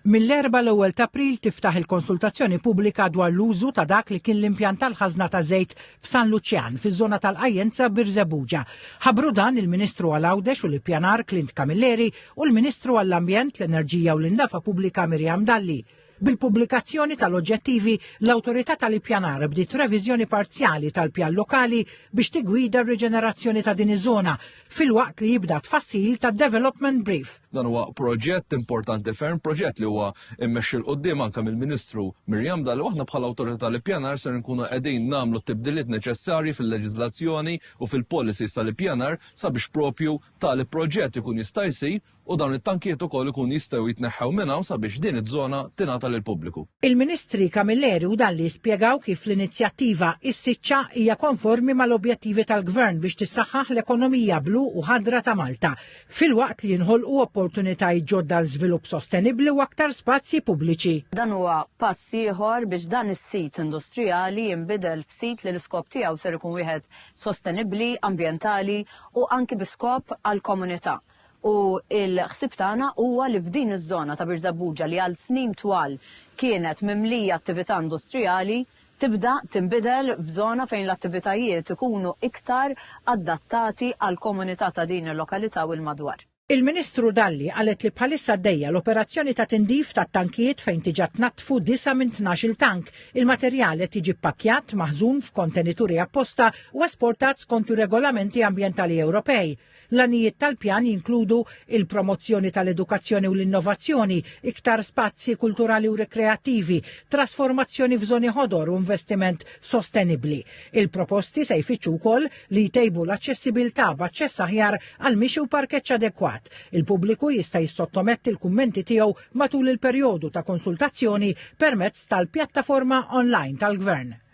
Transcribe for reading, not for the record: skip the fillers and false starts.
Mill-4 l-1 ta' April tiftaħ il-konsultazzjoni pubblika dwar l-użu ta' dak li kien l-impjant tal-ħażna ta' żejt f'San Luċjan fiż-żona tal-Qajjenza Birżebbuġa. Ħabru dan il-Ministru għall-Għawdex u l-Ippjanar Clint Camilleri u l-Ministru għall-Ambjent, l-Enerġija u l-Indafa Pubblika Miriam Dalli. Bil-pubblikazzjoni tal-oġġettivi, l-Awtorità tal-Ippjanar bdiet reviżjoni parzjali tal-pjan lokali biex tigwida r-riġenerazzjoni ta' din iż-żona filwaqt li jibda tfassil tad-Development Brief. Dan huwa proġett importanti ferm, proġett li huwa immexxi l-qudiem anke mill-Ministru Miriam Dalli u aħna bħala Awtorità tal-Ippjanar se nkunu qegħdin nagħmlu t-tibdiliet neċessarji fil-leġiżlazzjoni u fil-policies tal-Ippjanar sabiex propju tali proġett ikun jista' jsir u dawn it-tankijiet ukoll ikun jistgħu jitneħħew minnha sabiex din iż-żona tingħata lill-pubbliku. Il-Ministri Camilleri u Dalli spjegaw kif l-inizjattiva is-siċċa hija konformi mal-objettivi tal-Gvern biex tissaħħaħ l-ekonomija blu u ħadra ta' Malta, filwaqt li jinħolqu opportunitajiet ġodda l-żvilupp sostenibbli u aktar spazji pubbliċi. Dan huwa pass ieħor biex dan is-sit industrijali jinbidel f'sit li l-iskop tiegħu ser ikun wieħed sostenibbli, ambjentali u anki biskop għall-komunità. U l-ħsib tagħna huwa li f'din iż-żona ta' Birżebbuġa li għal snin twal kienet mimlija attività industrijali tibda tinbidel f'żona fejn l-attivitajiet ikunu iktar adattati għall komunità ta' din il-lokalità u l-madwar. Il-Ministru Dalli qalet li bħalissa għaddejja l-operazzjoni ta' tindif ta' tankijiet fejn tiġa tnattfu 9 minn 12 tank. Il-materjali tiġi pakkjat maħżun f'kontenituri apposta u esportat skont regolamenti ambjentali Ewropej. L-anijiet tal-pjan jinkludu il-promozzjoni tal-edukazzjoni u l-innovazzjoni, iktar spazji kulturali u rekreattivi, trasformazzjoni f'żoni ħodor u investiment sostenibli. Il-proposti se jfittxu wkoll li jtejbu l-aċċessibilità b'aċċess aħjar għal mixi u parkeġġ adekwat. Il-pubbliku jista' jissottometti l-kummenti tiegħu matul il-perjodu ta' konsultazzjoni permezz tal-pjattaforma online tal-Gvern.